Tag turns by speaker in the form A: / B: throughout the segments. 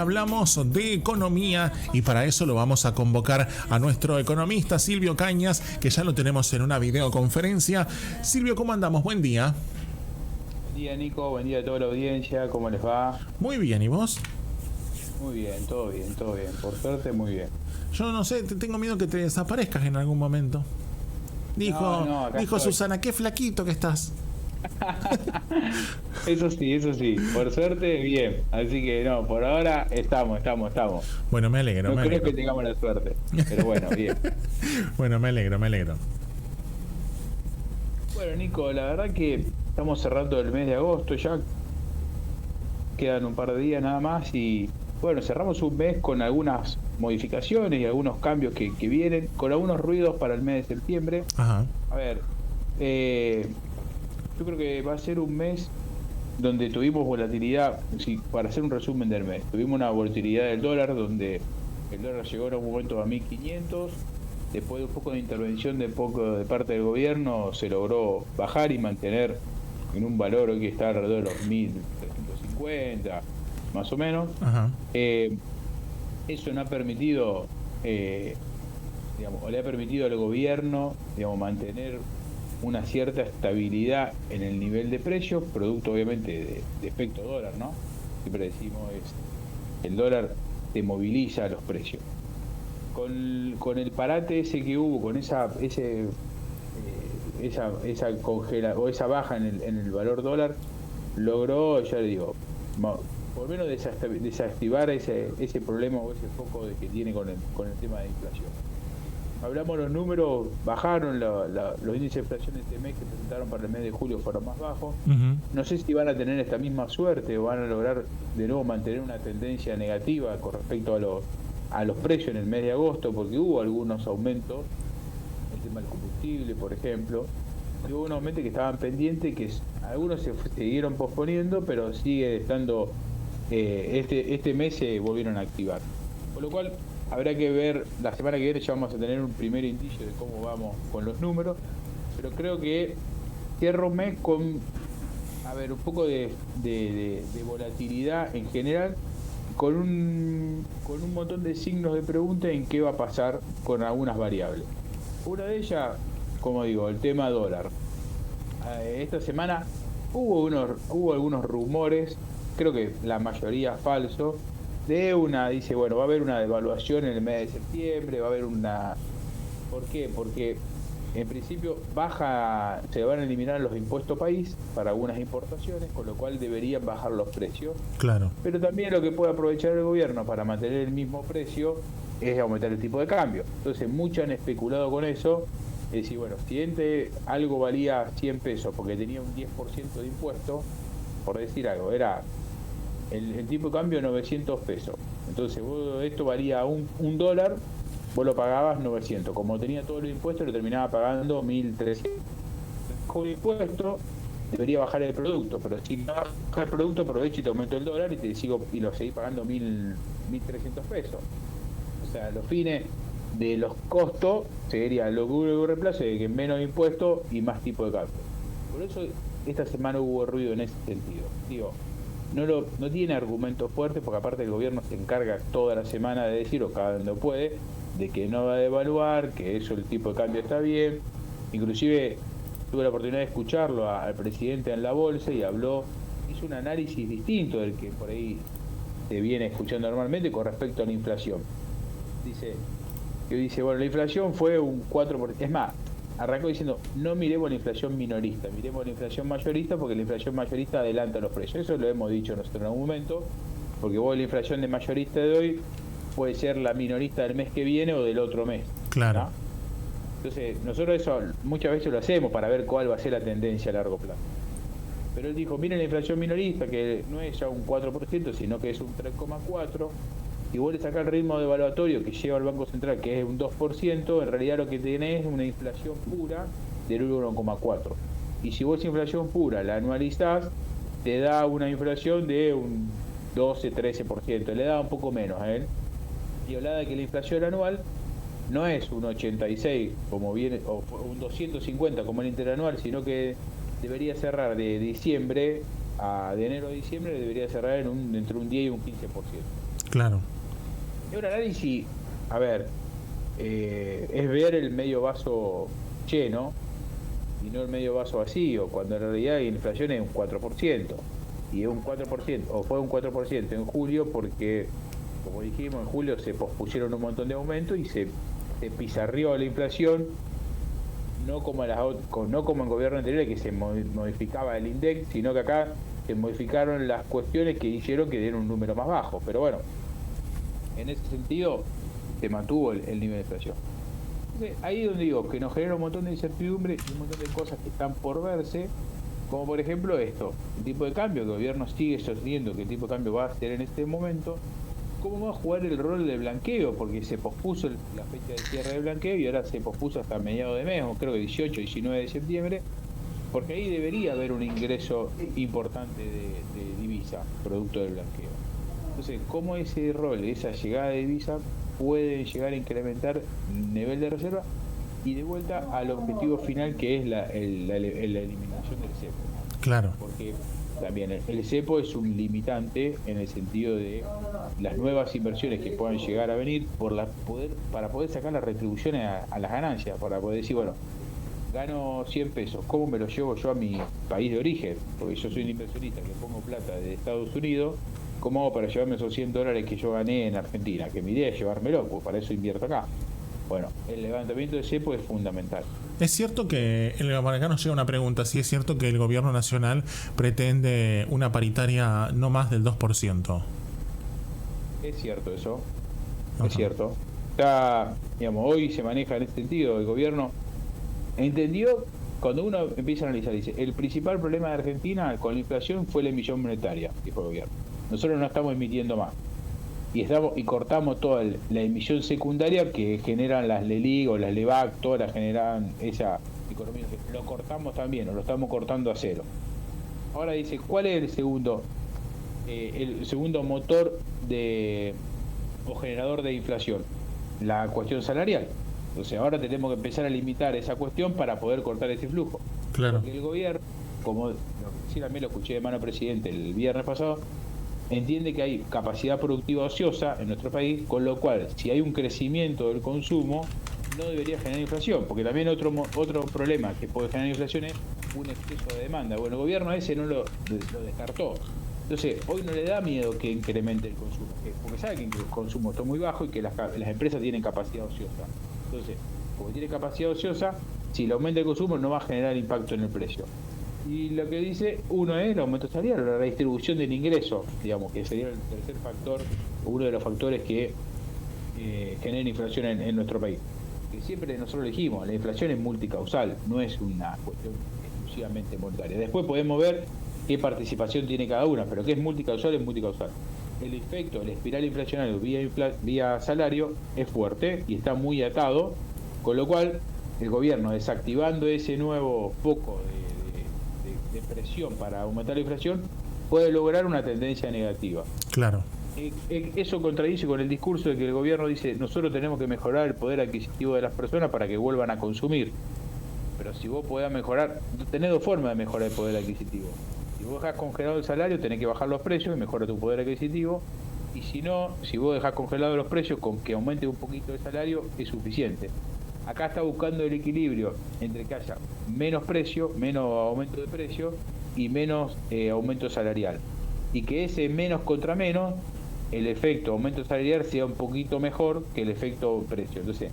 A: Hablamos de economía y para eso lo vamos a convocar a nuestro economista Silvio Cañas, que ya lo tenemos en una videoconferencia. Silvio, ¿cómo andamos? Buen día.
B: Buen día, Nico, buen día a toda la audiencia, ¿cómo les va?
A: Muy bien, ¿y vos?
B: Muy bien, todo bien, todo bien, por suerte muy bien.
A: Yo no sé, tengo miedo que te desaparezcas en algún momento. Dijo
B: estoy.
A: Susana, qué flaquito que estás.
B: Eso sí, por suerte bien, así que no, por ahora estamos.
A: Bueno, me alegro,
B: No
A: me
B: creo
A: alegro.
B: que tengamos la suerte, pero bueno, bien.
A: Bueno, me alegro.
B: Bueno, Nico, la verdad que estamos cerrando el mes de agosto, ya quedan un par de días nada más y bueno, cerramos un mes con algunas modificaciones y algunos cambios que vienen, con algunos ruidos para el mes de septiembre.
A: Ajá.
B: A ver, yo creo que va a ser un mes donde tuvimos volatilidad, para hacer un resumen del mes, tuvimos una volatilidad del dólar donde el dólar llegó en un momento a 1500, después de un poco de intervención de parte del gobierno se logró bajar y mantener en un valor hoy que está alrededor de los 1350, más o menos.
A: Ajá.
B: Eso no ha permitido, digamos, o le ha permitido al gobierno, digamos, mantener una cierta estabilidad en el nivel de precios, producto obviamente de efecto dólar, ¿no? Siempre decimos el dólar te moviliza los precios. Con el parate ese que hubo, con esa esa baja en el valor dólar, logró, ya le digo, por lo menos desactivar ese problema o ese foco que tiene con el tema de inflación. Hablamos los números, bajaron los índices de inflación este mes que presentaron para el mes de julio fueron más bajos.
A: Uh-huh.
B: No sé si van a tener esta misma suerte o van a lograr de nuevo mantener una tendencia negativa con respecto a los precios en el mes de agosto, porque hubo algunos aumentos, el tema del combustible, por ejemplo, y hubo unos aumentos que estaban pendientes, que algunos se siguieron posponiendo, pero sigue estando, este mes se volvieron a activar. Por lo cual, habrá que ver, la semana que viene ya vamos a tener un primer indicio de cómo vamos con los números, pero creo que cierro un mes con, un poco de volatilidad en general, con un montón de signos de pregunta en qué va a pasar con algunas variables. Una de ellas, como digo, el tema dólar. Esta semana hubo algunos rumores, creo que la mayoría falsos, dice, bueno, va a haber una devaluación en el mes de septiembre, va a haber una... ¿Por qué? Porque en principio se van a eliminar los impuestos país para algunas importaciones, con lo cual deberían bajar los precios.
A: Claro.
B: Pero también lo que puede aprovechar el gobierno para mantener el mismo precio es aumentar el tipo de cambio. Entonces muchos han especulado con eso, es decir, bueno, si algo valía 100 pesos porque tenía un 10% de impuesto, por decir algo, era... El tipo de cambio 900 pesos. Entonces, esto valía un dólar, vos lo pagabas 900. Como tenía todos los impuestos, lo terminaba pagando 1300. Con impuesto, debería bajar el producto, pero si no baja el producto, aprovecho y te aumento el dólar y lo seguís pagando 1300 pesos. O sea, los fines de los costos sería lo que hubo reemplazo de que menos impuestos y más tipo de cambio. Por eso, esta semana hubo ruido en ese sentido. Digo, no tiene argumentos fuertes, porque aparte el gobierno se encarga toda la semana de decir, o cada donde puede, de que no va a devaluar, que eso, el tipo de cambio está bien. Inclusive tuve la oportunidad de escucharlo al presidente en la bolsa y hizo un análisis distinto del que por ahí se viene escuchando normalmente con respecto a la inflación. Dice, bueno, la inflación fue un 4%, es más, arrancó diciendo, no miremos la inflación minorista, miremos la inflación mayorista, porque la inflación mayorista adelanta los precios. Eso lo hemos dicho nosotros en algún momento, porque la inflación de mayorista de hoy puede ser la minorista del mes que viene o del otro mes.
A: Claro.
B: ¿No? Entonces, nosotros eso muchas veces lo hacemos para ver cuál va a ser la tendencia a largo plazo. Pero él dijo, miren la inflación minorista, que no es ya un 4%, sino que es un 3,4%, y vos le sacás el ritmo devaluatorio que lleva el Banco Central, que es un 2%, en realidad lo que tenés es una inflación pura del 1,4%. Y si vos inflación pura la anualizás, te da una inflación de un 12-13%, le da un poco a él. Y hablaba de que la inflación anual no es un 86 como viene, o un 250 como el interanual, sino que debería cerrar de enero a diciembre, debería cerrar entre un 10 y un 15%.
A: Claro.
B: Es un análisis, a ver, es ver el medio vaso lleno y no el medio vaso vacío, cuando en realidad la inflación es un 4%, y es un 4%, o fue un 4% en julio porque, como dijimos, en julio se pospusieron un montón de aumentos y se pizarrió la inflación, no como en gobierno anterior que se modificaba el INDEC, sino que acá se modificaron las cuestiones que hicieron que diera un número más bajo, pero bueno, en ese sentido se mantuvo el nivel de inflación. Entonces, ahí es donde digo que nos genera un montón de incertidumbre y un montón de cosas que están por verse, como por ejemplo esto, el tipo de cambio, que el gobierno sigue sosteniendo que el tipo de cambio va a ser en este momento, cómo va a jugar el rol del blanqueo, porque se pospuso la fecha de cierre del blanqueo y ahora se pospuso hasta mediados de mes, o creo que 18, 19 de septiembre, porque ahí debería haber un ingreso importante de divisa, producto del blanqueo. Entonces, ¿cómo ese rol, esa llegada de divisa puede llegar a incrementar el nivel de reserva y de vuelta al objetivo final, que es la eliminación del cepo?
A: Claro.
B: Porque también el cepo es un limitante en el sentido de las nuevas inversiones que puedan llegar a venir para poder sacar las retribuciones a las ganancias, para poder decir, bueno, gano 100 pesos, ¿cómo me lo llevo yo a mi país de origen? Porque yo soy un inversionista que pongo plata de Estados Unidos, ¿cómo hago para llevarme esos $100 que yo gané en Argentina? Que mi idea es llevármelo, pues para eso invierto acá. Bueno, el levantamiento de cepo es fundamental.
A: Es cierto que, acá nos llega una pregunta, si es cierto que el gobierno nacional pretende una paritaria no más del 2%.
B: Es cierto eso,
A: Ajá.
B: Es cierto. Está, digamos, hoy se maneja en este sentido, el gobierno entendió, cuando uno empieza a analizar, dice, el principal problema de Argentina con la inflación fue la emisión monetaria, dijo el gobierno. Nosotros no estamos emitiendo más. Y cortamos toda la emisión secundaria que generan las LELIC o las LEVAC, todas las generan esa economía. Lo cortamos también, o lo estamos cortando a cero. Ahora dice, ¿cuál es el segundo motor o generador de inflación? La cuestión salarial. Entonces ahora tenemos que empezar a limitar esa cuestión para poder cortar ese flujo.
A: Claro.
B: Porque el gobierno, como sí, también lo escuché de mano del presidente el viernes pasado, entiende que hay capacidad productiva ociosa en nuestro país, con lo cual, si hay un crecimiento del consumo, no debería generar inflación, porque también otro problema que puede generar inflación es un exceso de demanda. Bueno, el gobierno ese no lo descartó. Entonces, hoy no le da miedo que incremente el consumo, porque sabe que el consumo está muy bajo y que las empresas tienen capacidad ociosa. Entonces, como tiene capacidad ociosa, si le aumenta el consumo no va a generar impacto en el precio. Y lo que dice, uno es el aumento salarial, la redistribución del ingreso, digamos, que sería el tercer factor, uno de los factores que genera inflación en nuestro país. Que siempre nosotros dijimos, la inflación es multicausal, no es una cuestión exclusivamente monetaria. Después podemos ver qué participación tiene cada una, pero que es multicausal, es multicausal. El efecto de la espiral inflacionaria vía salario es fuerte y está muy atado, con lo cual el gobierno, desactivando ese nuevo foco de presión para aumentar la inflación, puede lograr una tendencia negativa.
A: Claro.
B: Eso contradice con el discurso de que el gobierno dice, nosotros tenemos que mejorar el poder adquisitivo de las personas para que vuelvan a consumir. Pero si vos podés mejorar, tenés dos formas de mejorar el poder adquisitivo. Si vos dejás congelado el salario, tenés que bajar los precios y mejora tu poder adquisitivo. Y si no, si vos dejás congelados los precios, con que aumente un poquito el salario es suficiente. Acá está buscando el equilibrio entre que haya menos precio, menos aumento de precio y menos aumento salarial. Y que ese menos contra menos, el efecto aumento salarial sea un poquito mejor que el efecto precio. Entonces,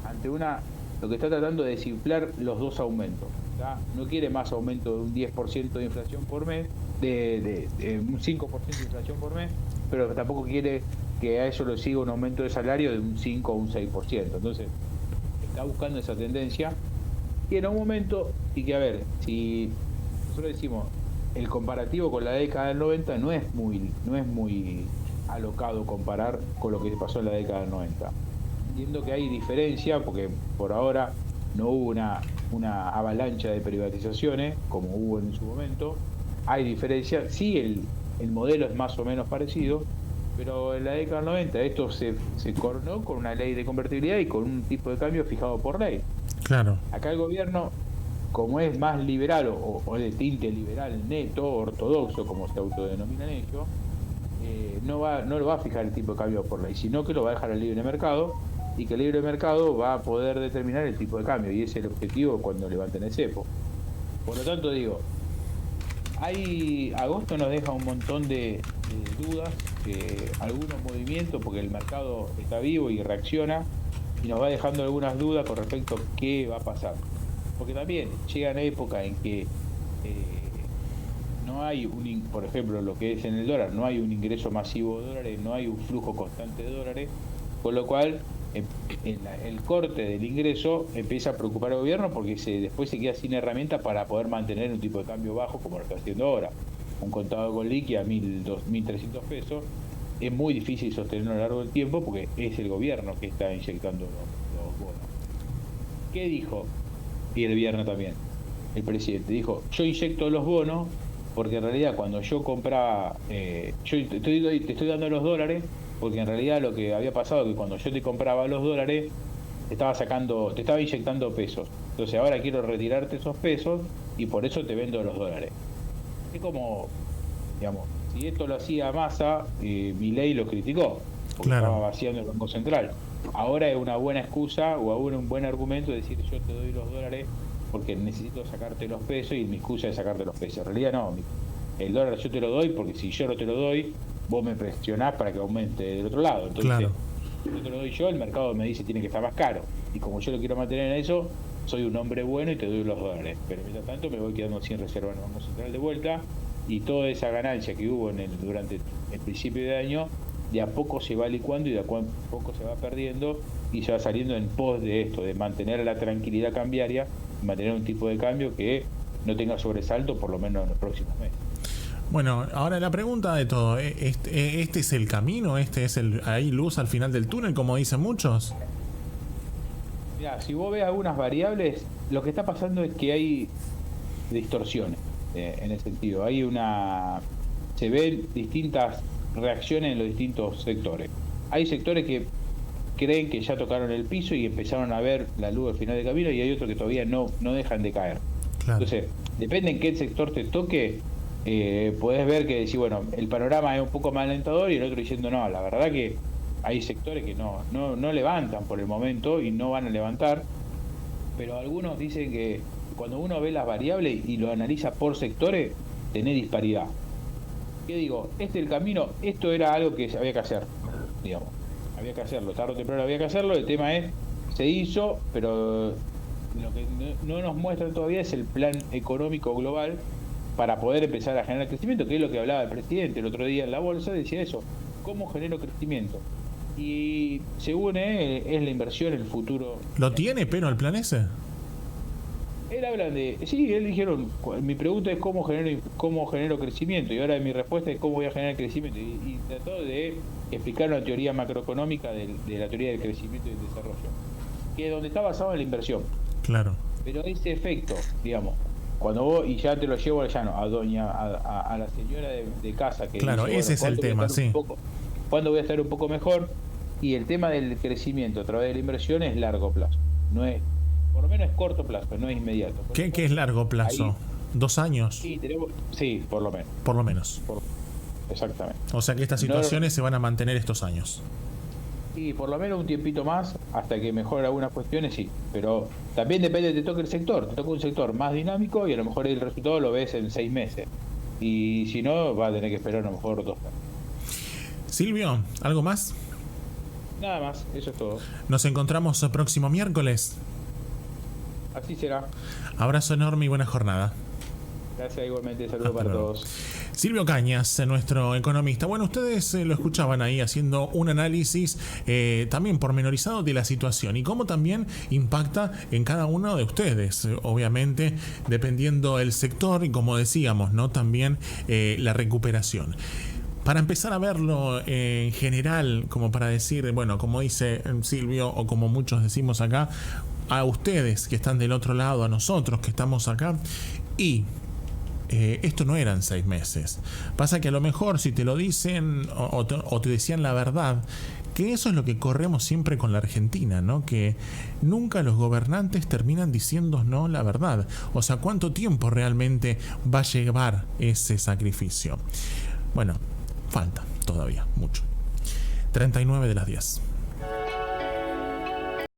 B: ante lo que está tratando de desinflar los dos aumentos. ¿Tá? No quiere más aumento de un 10% de inflación por mes, de un 5% de inflación por mes, pero tampoco quiere que a eso lo siga un aumento de salario de un 5 o un 6%. Entonces, está buscando esa tendencia y en un momento, y que a ver, si nosotros decimos el comparativo con la década del 90 no es muy alocado comparar con lo que pasó en la década del 90. Entiendo que hay diferencia porque por ahora no hubo una avalancha de privatizaciones como hubo en su momento. Hay diferencia, sí, el modelo es más o menos parecido, pero en la década del 90 esto se coronó con una ley de convertibilidad y con un tipo de cambio fijado por ley.
A: Claro.
B: Acá el gobierno, como es más liberal o de tinte liberal neto, ortodoxo, como se autodenominan ellos, no lo va a fijar el tipo de cambio por ley, sino que lo va a dejar al libre mercado, y que el libre mercado va a poder determinar el tipo de cambio, y ese es el objetivo cuando levanten el cepo. Por lo tanto, digo, agosto nos deja un montón de dudas, algunos movimientos, porque el mercado está vivo y reacciona, y nos va dejando algunas dudas con respecto a qué va a pasar. Porque también llegan épocas en que no hay por ejemplo, lo que es en el dólar, no hay un ingreso masivo de dólares, no hay un flujo constante de dólares, con lo cual el corte del ingreso empieza a preocupar al gobierno, porque después se queda sin herramientas para poder mantener un tipo de cambio bajo como lo está haciendo ahora. Un contado con liqui a 1.300 pesos es muy difícil sostenerlo a lo largo del tiempo, porque es el gobierno que está inyectando los bonos. ¿Qué dijo? Y el viernes también el presidente dijo: yo inyecto los bonos porque en realidad cuando yo compraba, yo te estoy dando los dólares, porque en realidad lo que había pasado es que cuando yo te compraba los dólares te estaba inyectando pesos, entonces ahora quiero retirarte esos pesos y por eso te vendo los dólares. Es como, digamos, si esto lo hacía Massa, Milei lo criticó porque estaba vaciando el Banco Central. Ahora es una buena excusa o aún un buen argumento de decir: yo te doy los dólares porque necesito sacarte los pesos, y mi excusa es sacarte los pesos. En realidad no, el dólar yo te lo doy porque si yo no te lo doy, vos me presionás para que aumente del otro lado. Entonces, si yo te lo doy yo, el mercado me dice tiene que estar más caro, y como yo lo quiero mantener en eso, soy un hombre bueno y te doy los dólares, pero mientras tanto me voy quedando sin reserva en el Banco Central de vuelta, y toda esa ganancia que hubo durante el principio de año, de a poco se va licuando y de a poco se va perdiendo, y se va saliendo en pos de esto, de mantener la tranquilidad cambiaria, mantener un tipo de cambio que no tenga sobresalto por lo menos en los próximos meses.
A: Bueno, ahora la pregunta de todo, ¿este es el camino? ¿Hay luz al final del túnel, como dicen muchos?
B: Mirá, si vos ves algunas variables, lo que está pasando es que hay distorsiones, en el sentido, se ven distintas reacciones en los distintos sectores. Hay sectores que creen que ya tocaron el piso y empezaron a ver la luz al final del camino, y hay otros que todavía no dejan de caer. Claro. Entonces, depende en qué sector te toque, podés ver que decir, bueno, el panorama es un poco más alentador, y el otro diciendo no, la verdad que hay sectores que no levantan por el momento y no van a levantar, pero algunos dicen que cuando uno ve las variables y lo analiza por sectores, tenés disparidad. ¿Qué digo? El camino, esto era algo que había que hacer, digamos. Había que hacerlo, tarde o temprano había que hacerlo. El tema es, se hizo, pero lo que no nos muestran todavía es el plan económico global para poder empezar a generar crecimiento, que es lo que hablaba el presidente el otro día en la bolsa. Decía eso: ¿cómo genero crecimiento? Y según él, es la inversión en el futuro.
A: ¿Lo tiene, pero el plan ese?
B: Él habla él dijeron, mi pregunta es cómo genero crecimiento, y ahora mi respuesta es cómo voy a generar crecimiento, y trató de explicar una teoría macroeconómica de la teoría del crecimiento y del desarrollo, que es donde está basado en la inversión.
A: Claro.
B: Pero ese efecto, digamos, cuando vos, y ya te lo llevo al llano, a la señora de casa, que
A: claro, dice, ese es el tema, sí.
B: ¿Cuándo voy a estar un poco mejor? Y el tema del crecimiento a través de la inversión es largo plazo, no es, por lo menos es corto plazo, no es inmediato.
A: ¿Qué es largo plazo? Ahí, 2 años.
B: Sí, por lo menos.
A: Por lo menos.
B: Exactamente.
A: O sea que estas situaciones se van a mantener estos años.
B: Sí, por lo menos un tiempito más, hasta que mejoren algunas cuestiones, sí. Pero también depende, te toca el sector. Te toca un sector más dinámico y a lo mejor el resultado lo ves en 6 meses. Y si no, va a tener que esperar a lo mejor 2 años.
A: Silvio, ¿algo más?
B: Nada más, eso es todo.
A: Nos encontramos el próximo miércoles.
B: Así será.
A: Abrazo enorme y buena jornada.
B: Gracias, igualmente. Saludos para todos.
A: Silvio Cañas, nuestro economista. Bueno, ustedes lo escuchaban ahí haciendo un análisis también pormenorizado de la situación y cómo también impacta en cada uno de ustedes, obviamente, dependiendo el sector y, como decíamos, ¿no? También la recuperación. Para empezar a verlo en general, como para decir, bueno, como dice Silvio, o como muchos decimos acá, a ustedes que están del otro lado, a nosotros que estamos acá, y esto no eran 6 meses. Pasa que a lo mejor si te lo dicen o te decían la verdad, que eso es lo que corremos siempre con la Argentina, ¿no? Que nunca los gobernantes terminan diciéndonos la verdad. O sea, ¿cuánto tiempo realmente va a llevar ese sacrificio? Bueno, falta. todavía, mucho. 39 de las 10.